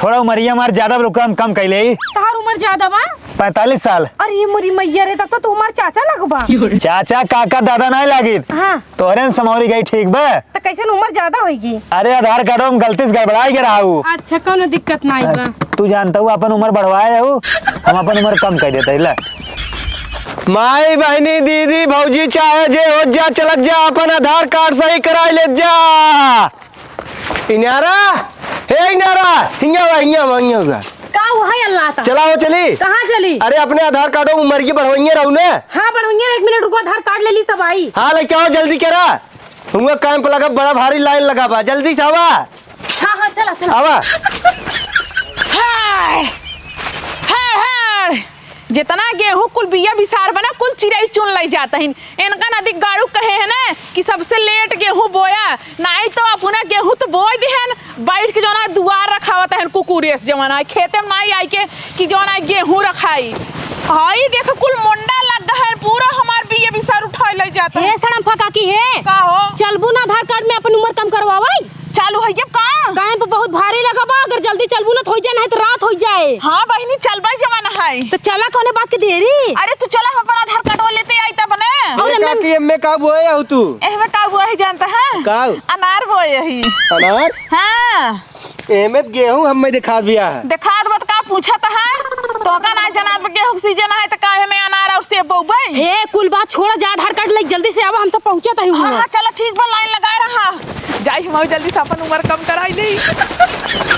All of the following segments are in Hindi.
थोड़ा उमरिया हमार ज्यादा रुकम कम कैले। तार उम्र ज्यादा बा? 45 साल। अरे मोरी मैया रे, तब तो तुम्हार चाचा लगबा। चाचा काका दादा नहीं लागी। हाँ तोहरे समौरी गई ठीक बा। तो कैसे उम्र ज्यादा होगी? अरे आधार कार्ड में गलती से गड़बड़ाई के रहा हूँ। अच्छा कोनो दिक्कत नहीं बा। तू जानता हूँ अपन उम्र बढ़वाए हूँ, हम अपन उम्र कम कर देते ला। माई बहनी दीदी भौजी चाहे जे हो जा चलत जा, अपन आधार कार्ड सही कराई ले जा। इनारा हे इनारा हिंगा का हुआ अल्लाह ता? चला हो चली। कहाँ चली? अरे अपने आधार कार्ड में उम्र की बढ़वाइए रहू ने। हाँ बढ़वाइए, 1 मिनट रुको, आधार कार्ड ले ली तब आई। हाँ लेके आओ जल्दी करा, हुआ कैंप लगा, बड़ा भारी लाइन लगा बा, जल्दी से आवा। हाँ हाँ चला चला आवा। हाय हाय हाय, जितना गेहूं कुल बिया बिसार बना कुल चिड़ै चुन लै जाता हिन। इनका नदी गाड़ू कहे है ना कि सबसे लेट गेहूं बोया, नहीं तो अपने गेहूं तो बोई दिहन, बैठ के जोना दुआर रखावत है कुकुरेस जमाना खेते में नहीं आई के कि जोना गेहूं रखाई। हाई देख कुल मुंडा लग है, पूरा हमार बिया बिसार उठा ले जाता है। हे सड़म फका की है का हो? चलबू ना आधार कार्ड में अपन उम्र कम करवावाई। चालू है जब का कैंप बहुत भारी लगबा, अगर जल्दी चलबू ना तो हो जाए, नहीं तो रात हो जाए। हाँ बहनी चलबा जमाना है तो चला कोने बात के देरी। अरे तू चला हम अपना आधार कार्ड लेते आई तब बने। और काकी एमे का बोए हो तू? एहमे का हुआ है जानता है? का? अनार बोए ही। अनार? हाँ एमे गेहूं हम दिखा दिया है। देखा तो का पूछत है तो का ना जनाब गेहूं सीजन है तो काहे में अनार और सेब बोबै। हे कुल बात छोड़ा, जा आधार कार्ड ले जल्दी से आवा, हम तो पहुंचत ही हां हुआ। चलो ठीक बा, लाइन लगाए रहा जाई हम जल्दी से अपन उम्र कम कराई ली।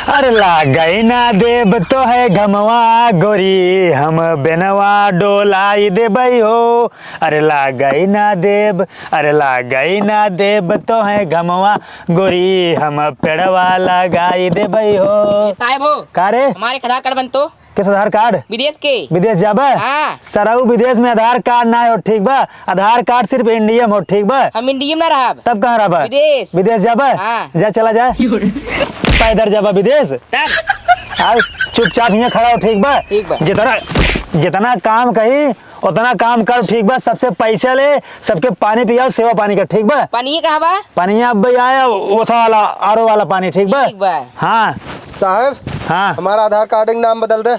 अरे लागई ना देब तो है घमवा गोरी, हम बेनवा डोलाई देबई हो। अरे लागई ना देब, अरे लागई ना देब तो है घमवा गोरी, हम पेड़वा लगाई देबई हो। साहब हो का रे? हमारे आधार कार्ड बन तो किस आधार कार्ड? विदेश के। विदेश जाबे? हाँ। सराऊ विदेश में आधार कार्ड ना हो ठीक बा, आधार कार्ड सिर्फ इंडिया में हो ठीक बा। हम इंडिया में रहा तब कहाँ रहा? विदेश। विदेश जाबे? हाँ। जा चला जा पैदल जाबा विदेश। तब आओ चुपचाप यहाँ खड़ा हो ठीक बा। ठीक बा। जितना काम कही उतना काम कर ठीक बा, सबसे पैसे ले, सबके पानी पियाओ, सेवा पानी का ठीक बा। पानी कहाँ बा? पानी अब भाई आया ओथा वाला आरो वाला पानी ठीक बा। ठीक बा। हाँ साहब हाँ। हमारा आधार कार्ड का नाम बदल दे।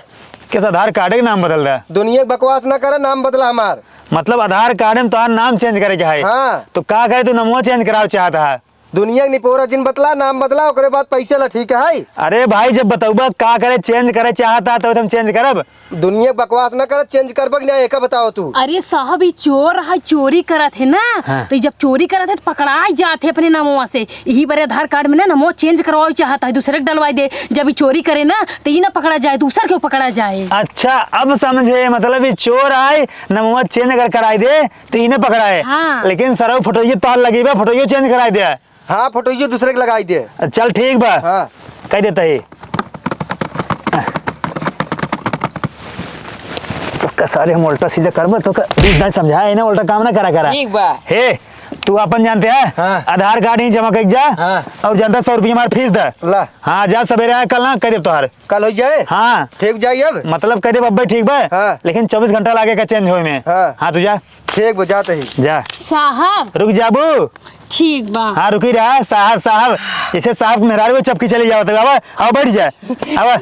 किस आधार कार्ड के नाम बदल दे? दुनिया की बकवास ना करे, नाम बदला हमार। मतलब आधार कार्ड में तो नाम चेंज करे के है? हाँ। तो का कहे तू नमो चेंज कराओ चाहता है? दुनिया के निपोरा जिन बतला, नाम बदला, ओकरे बाद पैसे ला, ठीक है? अरे भाई जब बताऊबा का करे चेंज करे चाहता तो हम चेंज करब। दुनिया की बकवास ना करे, चेंज करब कि नहीं एक बताओ तू। अरे साहब ये चोर है, चोरी करत है ना। हाँ। तो जब चोरी करत है तो पकड़ाई जाते अपने नमवा से। यही बारे आधार कार्ड में ना नमो चेंज करवाओ चाहता है, दूसरे के डलवाई दे। जब ये चोरी करे ना तो ये ना पकड़ा जाए, दूसर क्यों पकड़ा जाए। अच्छा अब समझे, मतलब ये चोर आए नमवा चेंज अगर कराई दे तो इन्हें पकड़ाए। हाँ। लेकिन सर फोटो तार लगी बा, फोटो चेंज कराई दे। हाँ फोटो ये दूसरे के लगाई दे। चल ठीक बा। हाँ कह देता है तो सारे हम उल्टा सीधा करब तो नहीं समझाए ना, उल्टा काम ना करा। ठीक बा। हे तू अपन जानते हैं? हाँ। आधार कार्ड ही जमा कर जा। हाँ। और जनता 100 रुपये हमारे फीस दे। ला हाँ जा सवेरे आया कल ना कह दे तोहार। कल हो जाए। हाँ ठीक जाइए अब। मतलब कह दे अब्बे ठीक बा। हाँ। लेकिन 24 घंटा लागेगा चेंज होए में। हाँ। हाँ तू जा ठीक वो जाते ही। जा। साहब रुक जाबू। ठीक बा। हाँ रुकी रहा साहब साहब, इसे साहब मेहरारू को चपकी चली जाओ तो आओ बैठ जा आवा।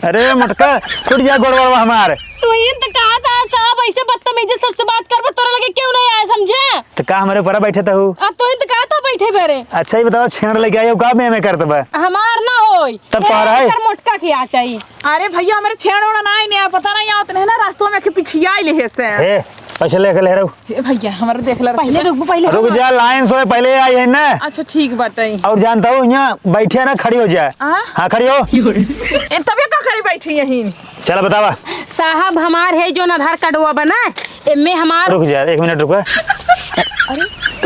अरे मटका फुट जा गोड़ हमार। तो ये तो कहा था साहब ऐसे बदतमीजी सबसे बात करबो, तोरा लगे क्यों नहीं आया समझे? तो का हमारे ऊपर बैठे था हूँ? अब तो ये तो कहा था बैठे बेरे। अच्छा ही बताओ छेड़ लेके आयो का मैं करता बा? हमार ना होई तब तो आ रहा है। मोटका की आ चाहिए। अरे भैया हमारे छेड़ उड़ा ना नहीं पता नहीं आवत नहीं ना, रास्तों में के पीछे आई ले से। ए पैसे लेके ले रहा हूँ। हे भैया हमारे देख ले पहले रुक जा, लाइन से पहले आई है ना। अच्छा ठीक बाटे। और जानता हूँ यहाँ बैठे ना खड़ी हो जाए। हाँ खड़ी हो। तभी का खड़ी बैठी यहीं। चलो बतावा। साहब हमार है जो आधार कार्ड हुआ बना एमे हमार। रुक जा 1 मिनट रुको।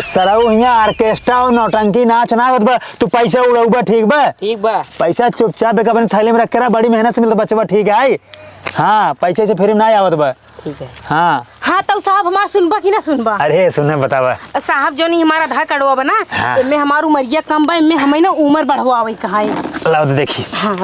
सराऊ यहाँ ऑर्केस्ट्रा और नौटंकी नाच ना होत बा, तू पैसा उड़ाऊबा ठीक बा? ठीक बा। पैसा चुपचाप एक अपने थैली में रख कर, बड़ी मेहनत से मिलता बचवा ठीक है। हाँ पैसे से फ्री में ना आवत बा। ठीक है। हाँ हाँ तो साहब हमार सुनबा कि ना सुनबा? अरे सुनने बतावा। साहब जो नहीं हमारा आधार कार्ड हुआ बना हाँ। एमे हमार उमरिया कम बा, एमे हमें ना उम्र बढ़वावे कहा है। लाओ तो देखी। हाँ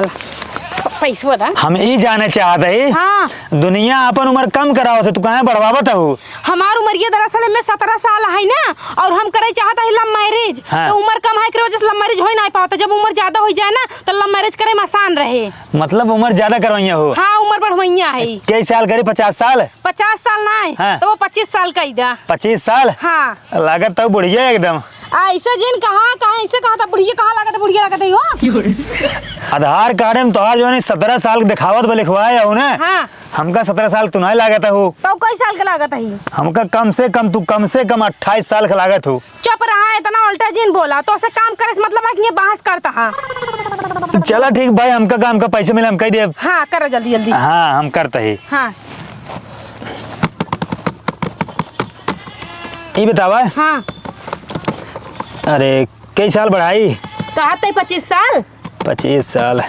पैसा बता। हम ई जाने चाहते ही हाँ। दुनिया अपन उम्र कम कराओ थे, तू कहाँ बढ़वावत हूँ? हमार उम्र ये दरअसल में 17 साल है ना, और हम करे चाहता है लव मैरिज। हाँ। तो उम्र कम है के वजह से लव मैरिज हो ही नहीं पाता। जब उम्र ज्यादा हो जाए ना तो लव मैरिज करे में आसान रहे। मतलब उम्र ज्यादा करवाइया हो? हाँ, उम्र बढ़वैया है। कई साल करी? 50 साल? 50 साल नहीं हाँ। तो वो 25 साल का ही दा। 25 साल? हाँ। लागत तो बुढ़िया एकदम। ऐसे जिन कहाँ ऐसे कहा था बुढ़िया, कहाँ लागत बुढ़िया लागत है हो। आधार कार्ड में तोहार जो है 17 साल के दिखावत बे लिखवाए हो ना। हाँ। हमका 17 साल तू नहीं लागत हो। तो कई साल का लागत है? हमका कम से कम 28 साल का लागत हो। चुप रहा, इतना उल्टा जिन बोला तो ऐसे काम करे मतलब है कि ये बहस करता है। चला ठीक भाई, हमका काम का पैसे मिले हम कह दे। हाँ करो जल्दी जल्दी। हाँ हम करते ही। हाँ ये बतावा। हाँ। अरे कई साल बढ़ाई? कहा 25 साल। 25 साल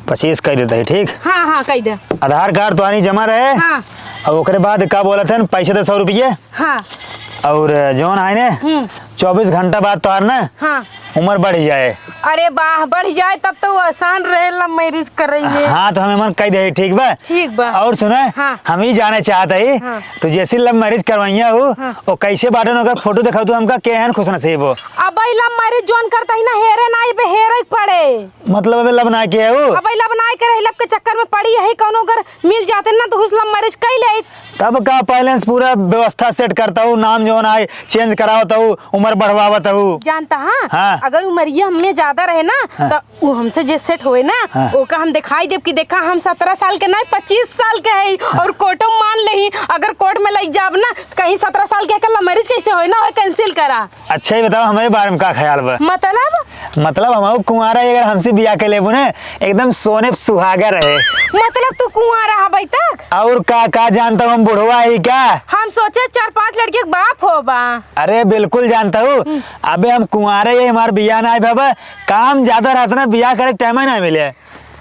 25 कह देता है ठीक। हाँ हाँ कह दे। आधार कार्ड तो आनी जमा रहे। हाँ। और ओकरे बाद का बोला था पैसे दे 100 रुपये। हाँ। और जौन है ने 24 घंटा बाद तो ना हाँ। उम्र बढ़ जाए। अरे वाह, बढ़ जाए तब तो आसान रहे लव मैरिज कर रही है। हाँ तो हमें मन कह दे ठीक बा। ठीक बा। और सुना। हाँ। हम ही जाने चाहते ही। हाँ। तो जैसी लव मैरिज करवाइया हो। हाँ। और कैसे बाटन अगर फोटो दिखाओ तो हमका के हैं खुश नसीब हो। अब लव मैरिज जोन करता ही ना हेरे ना पे हेरे पड़े। मतलब अबे लब ना किया हो। अब लब ना करे लब के चक्कर में पड़ी है कौनो अगर मिल जाते ना तो उस लव मैरिज कर ले। तब का पहले से पूरा व्यवस्था सेट करता हूँ, नाम जो है चेंज करावता हूँ, उम्र बढ़वावता हूँ। जानता हाँ? हाँ। अगर उमरिया हमें ज्यादा रहे ना। हाँ। तो वो हमसे जे सेट होए ना। हाँ। ओका हम दिखाई देव कि देखा हम 17 साल के नहीं 25 साल के है। और कोर्टो मान ले अगर कोर्ट में लग जाब ना कहीं 17 साल के लव मैरिज कैसे होए ना कैंसिल करा। अच्छा ही बताओ हमारे बारे में का ख्याल बा? मतलब हमारे कुंवारा अगर हमसे बिया के लेबू ना एकदम सोने पे सुहागा रहे। मतलब तू कुआं रहा भाई तक? और का जानता हूँ हम बुढ़वा ही क्या? हम सोचे 4-5 लड़के के बाप हो बा। अरे बिल्कुल जानता हूँ। अबे हम कुंवारे ही हमारे बिया ना आए बाबा, काम ज्यादा रहता ना बिया करे टाइम ही ना मिले।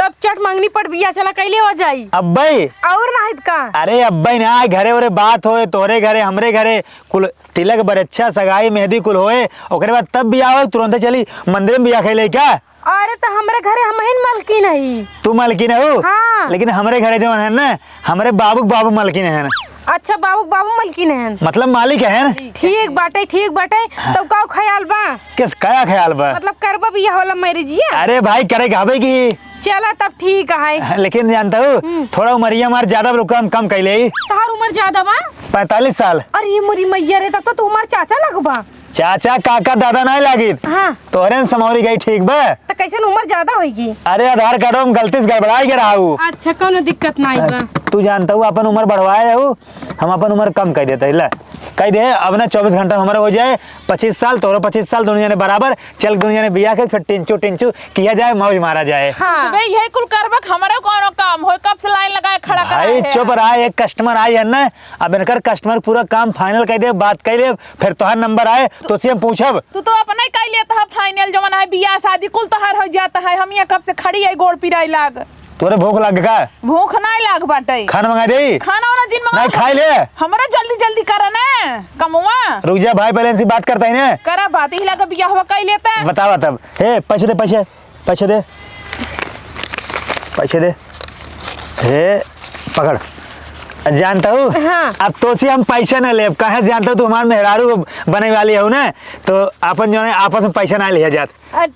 तब चट मांगनी पड़ बिया चला कैले हो जाई। अब भाई और ना का? अरे अब भाई ना घरे ओरे बात होए, तोरे घरे हमरे घरे कुल तिलक बरच्छा सगाई मेहंदी कुल होए, ओकरे बाद तब बिया हो तुरंत चली मंदिर में बिया खेले क्या? अरे तो हमारे घरे हम ही मलकिन नहीं। तू मलकिन हो? हाँ। लेकिन हमारे घरे जो है ना हमारे बाबू मलकिन है। अच्छा बाबू मलकिन है मतलब मालिक है ना। ठीक बाटे। तब का ख्याल बा? किस क्या ख्याल बा? मतलब करबा बिया होला मैरिज। अरे भाई करे गावे की। चला तब ठीक है। लेकिन जानता हूँ थोड़ा उमरिया हमारे ज्यादा कम कैले। तोहार उम्र ज्यादा बा? 45 साल। अरे ये मोरी मैया रे, तब तो तुम्हार चाचा लगबा। चाचा काका दादा नहीं लागी। हाँ। तोहरे समौरी गई ठीक बा। तो कैसे उम्र ज्यादा होगी? अरे आधार कार्ड में गलती से गड़बड़ाई के रहा हूँ। अच्छा कोनो दिक्कत नहीं बा। तू जानता हूँ अपन उम्र बढ़वाए हो, हम अपन उम्र कम कर देते है। कह दे अब ना 24 घंटा हमारा हो जाए 25 साल, तोरो 25 साल, दोनों जने बराबर चल, दोनों जने बिया के फिर टिंचू किया जाए, मौज मारा जाए। हाँ। भाई यही कुल करबक हमारा कोनो काम हो, कब से लाइन लगाए खड़ा करा भाई है। चुप रहा, एक कस्टमर आई है ना, अब इनकर कस्टमर पूरा काम फाइनल कर दे, बात कर ले, फिर तोहर नंबर आए तो हम पूछब। तू तो अपना ही कर लेता है फाइनल जवन है बियाह शादी कुल तोहार हो जाता है। हम यहाँ कब से खड़ी है गोड़ पिराई लाग। तोरे भूख लग का? भूख नहीं लाग बाटे। खाना मंगा दे। खाना वाना जिन मंगा नहीं खाई ले। हमारा जल्दी करा ना कमुआ। रुक जा भाई, पहले इनसे बात करता है ना। करा बात ही लगा बियाह हुआ कर लेता है। बतावा तब। हे पैसे दे। हे पकड़। जानता हूँ। हाँ। अब तो से हम पैसा न ले, कहे जानता हूँ तू हमारे मेहरारू बने वाली हो ना, तो अपन जो है आपस में पैसा ना लिया जात।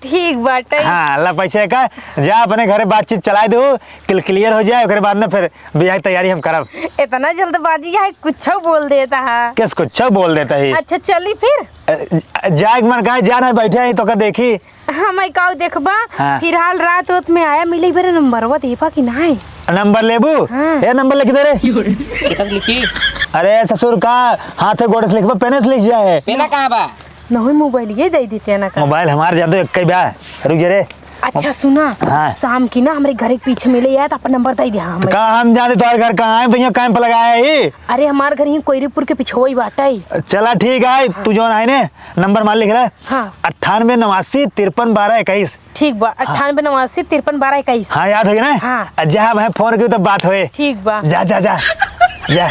ठीक बाटे। हाँ अल्लाह पैसे का जा अपने घरे बातचीत चला दो, क्लियर हो जाए, उसके बाद में फिर बियाह की तैयारी हम करब। इतना जल्दबाजी है, कुछ बोल देता है। किस कुछ बोल देता है। अच्छा चली फिर। जाए मन कहा जाना बैठे हैं तो का देखी। हम काऊ देखबा। हाँ। फिलहाल रात उत में आया मिले बेरे नंबरवा देपा कि नहीं? नंबर लेबू? हाँ। ये नंबर लिख दे रे। लिखी अरे ससुर का हाथ गोड़ से लिखबा, पेन से लिख जाए। पेना कहाँ बा? नहीं मोबाइल ये दे देते ना का। मोबाइल हमारे जादू एक कई बा। रुक जा रे। अच्छा सुना। हाँ। शाम की ना हमारे घर के पीछे मिले यार, अपन नंबर दे दिया हमें। कहाँ हम जाने तुम्हारे घर कहाँ है भैया, कैंप लगाया है। अरे हमारे घर ही कोयरीपुर के पीछे ही बाटा है। चला ठीक है। तू जो है ने नंबर मान लिख रहा है। हाँ। 98 89 53 12 21। ठीक बा। 98 89 53 12 21। हाँ याद होगी ना। हाँ। जहाँ भाई फोन की तो बात होए। ठीक बा। जा जा जा जा।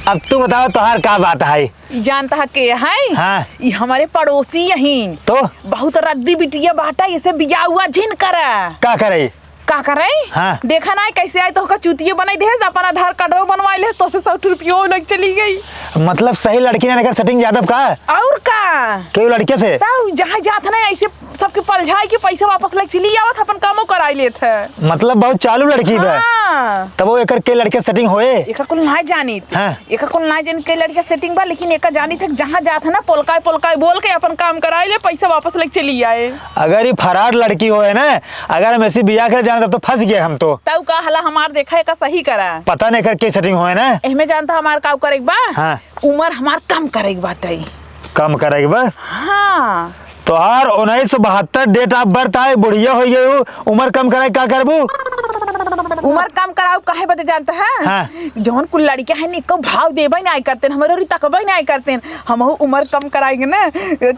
अब तू बताओ तुहार का बात है? जानता है के है? हाँ। ये हमारे पड़ोसी यहीं तो बहुत रद्दी बिटिया बाटा, इसे बियाह हुआ झिन करा। का करे? का करे हाँ। देखा ना कैसे आई तो चूतिये बनाई दे अपन आधार कार्ड बनवा ले तो से 60 रुपया लग चली गई। मतलब सही लड़की ने लेकर सेटिंग ज्यादा का और का क्यों लड़के से ताऊ जहाँ जात ना ऐसे सबके पलझाई के पैसा वापस लग चली आवत अपन कामो कराई लेत है। मतलब बहुत चालू लड़की बा। हाँ। तब वो एकर के लड़के सेटिंग होए एका कुल ना जानी हाँ। एका कुल ना जानी के लड़के सेटिंग बा लेकिन एका जानी थे जहाँ जात है ना पोलकाय पोलकाय बोल के अपन काम कराई ले पैसा वापस लग चली आए। अगर ये फरार लड़की होए ना अगर हम ऐसी बिया कर जाने तब तो फंस गए हम तो। ताऊ का हला हमार देखा एका सही करा पता नहीं कर के सेटिंग होए ना एहमे जानता हमार का करेक बा हाँ। उम्र हमार कम करेक बाटे। कम करेगी बा हाँ तोहार 1972 डेट ऑफ बर्थ है बुढ़िया हो गई उम्र कम करे का करबू उम्र कम कराओ काहे बदे जानता है हाँ। जौन कुल लड़कियां है निको भाव देबे नहीं करते हमारे री तकबे नहीं करते हम उम्र कम कराएंगे ना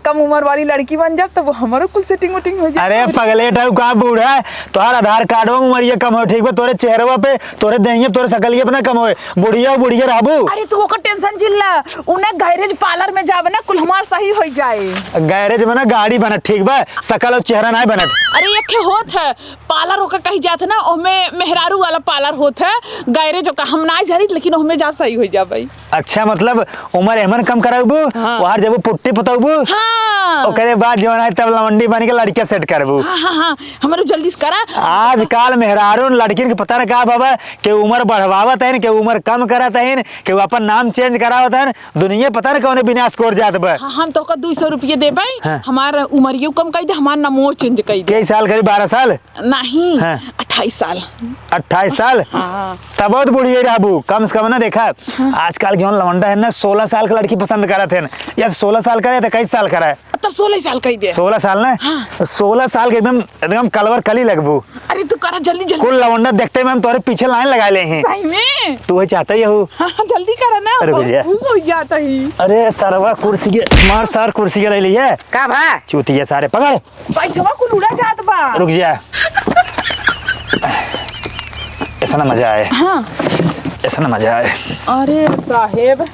कम उम्र वाली लड़की बन जाए तो वो हमारे कुल सेटिंग वोटिंग हो जाए। अरे पगले टाइप का बूढ़ा है तोहार आधार कार्ड में उम्र ये कम हो ठीक बा तोरे चेहरे पे तोरे देंगे तोरे शकल अपना कम होए बुढ़िया बुढ़िया रहबू। अरे तू ओकर टेंशन जिल्ला उन्हें गैरेज पार्लर में जावे ना कुल हमार सही हो जाए। गैरेज में ना गाड़ी बनत ठीक बा शकल और चेहरा नहीं बनत। अरे एक होत है पार्लर ओकर कहीं जात ना ओमे मेहरारू वाला पार्लर होत है गैरेज का हम ना जानी लेकिन ओमे जा सही हो जाबे। अच्छा मतलब उम्र एमन कम कराबू हाँ। वहां जब पुट्टी पताबू हाँ ओकरे बाद जो है तब लवंडी बन के लड़के सेट करबू। हाँ हाँ हाँ हमारे जल्दी से करा। आजकल मेहरारू लड़किन के पता न का बाबा के उम्र बढ़वावत है के उम्र कम करत है के अपन नाम चेंज करावत है दुनिया पता न कौन बिना स्कोर जात बा। हाँ, हम तो का 200 रुपये देबे हाँ। हमार उम्र कम कर दे हमार नामो चेंज कर दे। कई साल करी 12 साल नहीं हाँ। 28 साल 28 साल हाँ। तब बहुत बुढ़िया रहबू कम से कम ना देखा आजकल जो लवंडा है ना 16 साल का लड़की पसंद करत है या 16 साल का है तो कई साल का है तब 16 साल कर दे। 16 साल ना हाँ। 16 साल के एकदम एकदम कलवर कली लगबू। अरे तू करा जल्दी जल्दी कुल लवंडा देखते में हम तोरे पीछे लाइन लगा ले हैं सही में तू है चाहता ही हो। हाँ हाँ, जल्दी करा ना रुक जा। हो जाता ही। अरे सरवा कुर्सी के मार सार कुर्सी के ले लिए का भा चूतिया सारे पकड़ पैसा कुल उड़ा जात बा। रुक जा ऐसा ना मजा आए हाँ ऐसा ना मजा आए अरे साहेब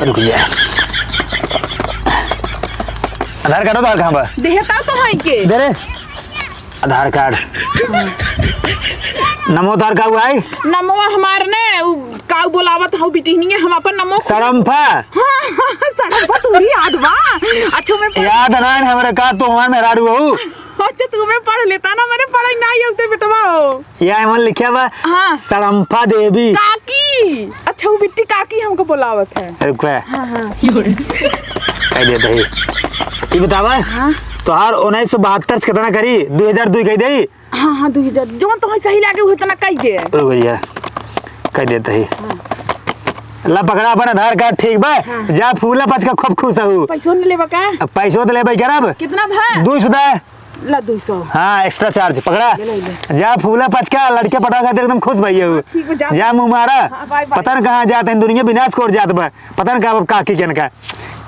रुक जा आधार कार्ड आधार कहाँ पर देहता तो है के दे रे आधार कार्ड नमो तार का हुआ है नमवा हमार ने का बोलावत हूँ बिटिनिया हम अपन नमो सरम्फा हाँ सड़क तू ही याद बा। अच्छा मैं याद ना हमारे का तो हमारे मेहरारू हो अच्छा तू मैं पढ़ लेता ना मैंने पढ़ाई नहीं होते बेटवा हो या मन लिखा बा हाँ। सरम्फा देवी काकी। अच्छा वो बिट्टी काकी हमको बोलावत है। रुक हाँ हाँ कह देते ही ये बतावा तो हर 1972 से कितना करी 2002 कह दे हाँ हाँ 2000 जो तो सही लागे हो तना कह दे। रुक जा कह देते ही ला पकड़ा अपन आधार कार्ड ठीक बा जा फूला पच का खूब खुश हूँ पैसों नहीं लेवा का पैसों तो ले भाई करब कितना भा 200 ला 200 हाँ एक्स्ट्रा चार्ज पकड़ा ले। जा फूला पचका लड़के पटा खाते एकदम खुश भैया हूँ ठीक है, जा। जा मुँह मारा हाँ, बाय, बाय। पता न कहाँ जाते हैं दुनिया विनाश कोर जात बा पता न कहाँ काकी के का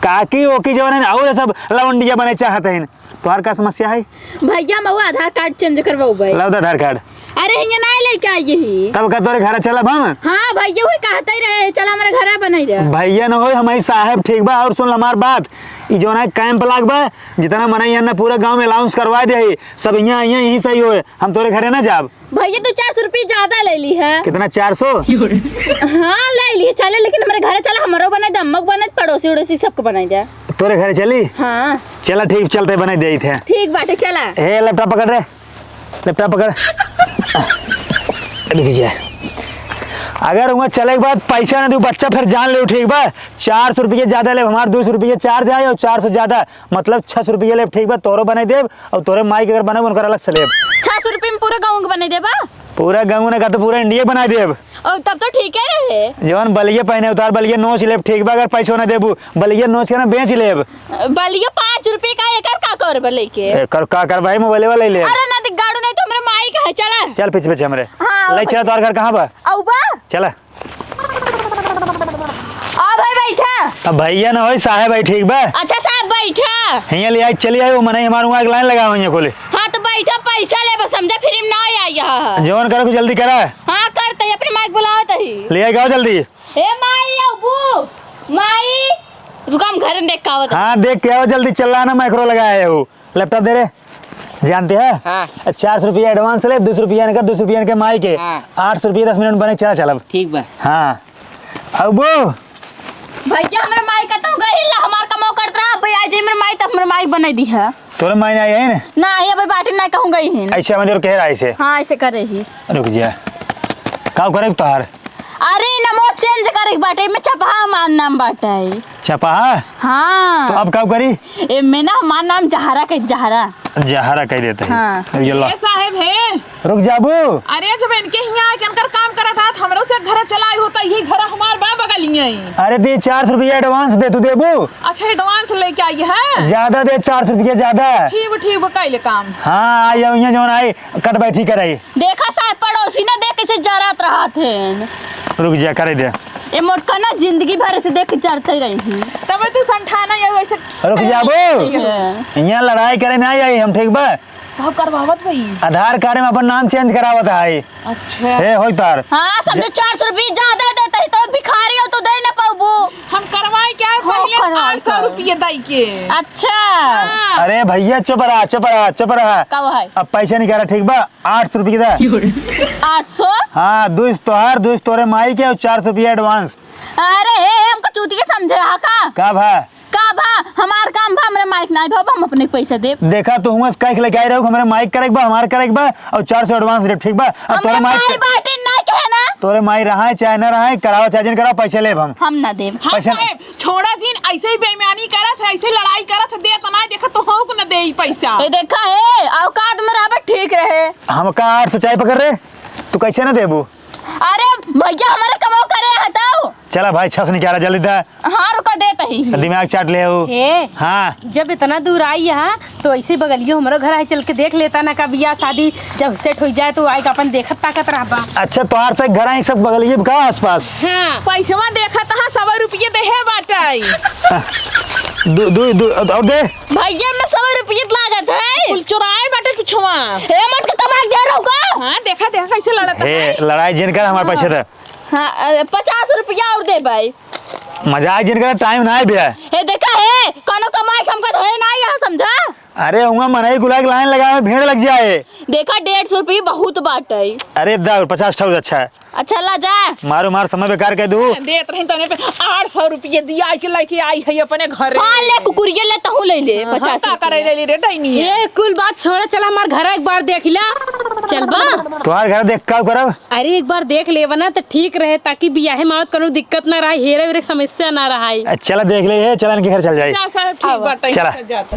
काकी ओकी जो है और सब लवंडिया बने चाहते हैं तो हर का समस्या है भैया मऊ आधार कार्ड चेंज करवाऊ भाई। लाओ आधार कार्ड अरे यहाँ ना लेके आई यही। तब का तोरे घर चलब हम हाँ भैया वही कहता ही रहे चल हमारे घर बनाई दे। भैया न हो हमारी साहब ठीक बा और सुन हमार बात ई जो ना कैंप लाग बा जितना मना यहाँ ना पूरा गांव में अलाउंस करवा दे सब यहाँ यही सही होए हम तोरे घरे ना जाब। भैया तू 400 रुपये ज्यादा ले ली है। कितना 400 हाँ ले लिए चले लेकिन हमारे घर चला हमारो बनाई दे अम्मक बनाई पड़ोसी उड़ोसी सबको बनाई दे। तोरे घरे चली हाँ चला ठीक चलते बने दे थे ठीक बाटे चला। ए लैपटॉप पकड़ रे लैपटॉप पकड़ लीजिए अगर वहाँ चले के बाद पैसा ना दू बच्चा फिर जान ले ठीक बा 400 रुपये ज्यादा ले हमारे 200 रुपये चार्ज आए और 400 ज्यादा मतलब 600 रुपये ले ठीक बा तोरो बने देव और तोरे माई के अगर बने उनका अलग से लेब 600 रुपये में पूरा गाँव बना देबा। पूरा गाँव ने का तो पूरा इंडिया बना देब और तब तो ठीक है रहे। जवन बलिया पहने उतार बलिया नोच लेब ठीक बा अगर पैसा ना देबू बलिया नोच के ना बेच लेब बलिया 5 रुपये का एकर का कर लेके कर का कर भाई मोबाइल वाला ले अरे ना दिख गाड़ू नहीं तो हमारे माई का है चला। चल पीछे पीछे हमरे हाँ, ले चला तोर घर कहाँ बा औ बा चला आ भाई बैठा। अब भैया ना हो साहेब भाई ठीक बा अच्छा साहब बैठा। यहाँ ले आई चली आई वो मने हमारे वहाँ एक लाइन लगा हुई है खोले हाँ तो बैठा पैसा ले बस समझा फिर ना आई यहाँ। जवन करो कुछ जल्दी करा हाँ करते अपने माई बुलाओ तही। ले आई गाओ जल्दी हे माई अबू माई रुका हम घर में देख का आवत। हाँ देख के आओ जल्दी चल रहा ना माइक्रो लगाया है वो लैपटॉप दे रे जानते हैं हाँ। 400 रुपया एडवांस ले, 200 रुपया इनका, 200 रुपया इनके माई के, हाँ। 800 रुपया 10 मिनट बने, चला चलब। ठीक बा। हाँ अब वो भैया हमरे माई का तो गई ला हमार कमाओ करत रहा भैया आज हमरे माई तक हमरे माई बना दी है तोरे माई आई है ना, ना ये भाई बाटे ना कहूं गई है ऐसे मंदिर कह रहा है ऐसे। हां ऐसे करे ही रुक जा, का करे तोहार? अरे नमो चेंज करे बाटे में चपहा मान नाम बाटे। चपहा? हां तो अब का करी? ए में ना हमार नाम जहरा के जहरा जहरा कह देते हैं। हाँ। ये लो। ए साहेब है। रुक जाबू। अरे जब इनके यहाँ आकर काम करा था हमरो से घर चलाई होता ये घर हमार बा बगलिए। अरे दे 400 रुपया एडवांस दे, तू देबू? अच्छा एडवांस लेके आई है। ज्यादा दे, 400 रुपया ज्यादा। ठीक कैले काम। हाँ आई यहाँ जो आई कट बैठी कराई। देखा साहब पड़ोसी ना देख कैसे जरात रहा थे। रुक जा करे दे। ये मोटका ना जिंदगी भर से देख जरते रही। तब तू संठाना या वैसे रुक जाबू, यहाँ लड़ाई करे ना आई हम, ठीक बा? कब करवावत भाई? आधार कार्ड में अपन नाम चेंज करावत है। अच्छा हे होई तार। हाँ समझो 400 रुपया ज्यादा देते ही तो भिखारी हो तो दे ना पाबू। हम करवाए क्या पहले करवाए 800 रुपये दाई के। अच्छा अरे भैया चुप रहा चुप रहा चुप रहा। कब है? अब पैसे नहीं कह रहा, ठीक बा? 800 रुपये दा। 800? हाँ, दुस तोहार दुस तोरे माई के और 400 रुपया एडवांस। अरे हमको चूती के समझे हा का भा? हमार काम भा हमरे माइक नहीं भा हम अपने पैसे दे। देखा तो हुआ कह लेके आई रहो हमारे माइक करे बा, हमार करे बा और 400 एडवांस दे, ठीक बा? अब तोरे माई बाटे नहीं कहे ना। तोरे माई रहा है चाहे ना रहा है, कराओ चाहे जिन कराओ, पैसे ले हम ना देब। हाँ पैसा- साहेब छोड़ा जिन ऐसे ही बेईमानी करत है, ऐसे ही लड़ाई करत है, दे तो ना देखा तो हो को ना दे पैसा। ये देखा है औकात में रहा ठीक रहे। हम का 800 चाय पकड़ रहे, तू कैसे ना देबू? अरे भैया हमारे कमाओ करे हटाओ। चला भाई 600 निकाला जल्दी दा। हाँ रुका देता ही। दिमाग चाट ले हो। हे हाँ जब इतना दूर आई यहाँ तो ऐसे बगलियो हमारा घर है, चल के देख लेता ना का बियाह शादी जब सेट हो जाए तो आई का अपन देखत ताकत रहा। अच्छा तोहार से घर आई सब बगलिए का आसपास? हाँ पैसा देखा तो 100 रुपये दे है बाटाई। दू दू दू और दे। भैया में 100 रुपये लागत है। कुल चुराए बाटे कुछवा। हे मत के कमा दे रहूगा। हाँ देखा कैसे लड़त हे है। लड़ाई जिन कर हमारे पैसे दे। हाँ 50 रुपया और दे भाई। मजाक जिन कर टाइम ना है भैया। हे देखा है कोनो कमाई हमको धरे ना यहाँ समझा। अरे उंगा मनाई गुलाग लाइन लगा में भीड़ लग जाए। देखा 150 रुपये बहुत बात है। अरे दा 50 ठा अच्छा है। अच्छा ला जा मारो मार समय बेकार कह दू। देत रही तने पे 800 रुपये दिया के लेके आई है अपने घर। हाँ ले कुकुरिया ले तहु ले ले 50 का करे ले रे डैनी। ये कुल बात छोड़ चल हमार घर एक बार देख ला। चल बा तुम्हारे घर देख का करब। अरे एक बार देख ले ना तो ठीक रहे ताकि बियाहे मावत कोनो दिक्कत ना रहे, हेरे वेरे समस्या ना रहे। चला देख ले, चला इनके घर चल जाए। साहब ठीक बात है चला। जाता।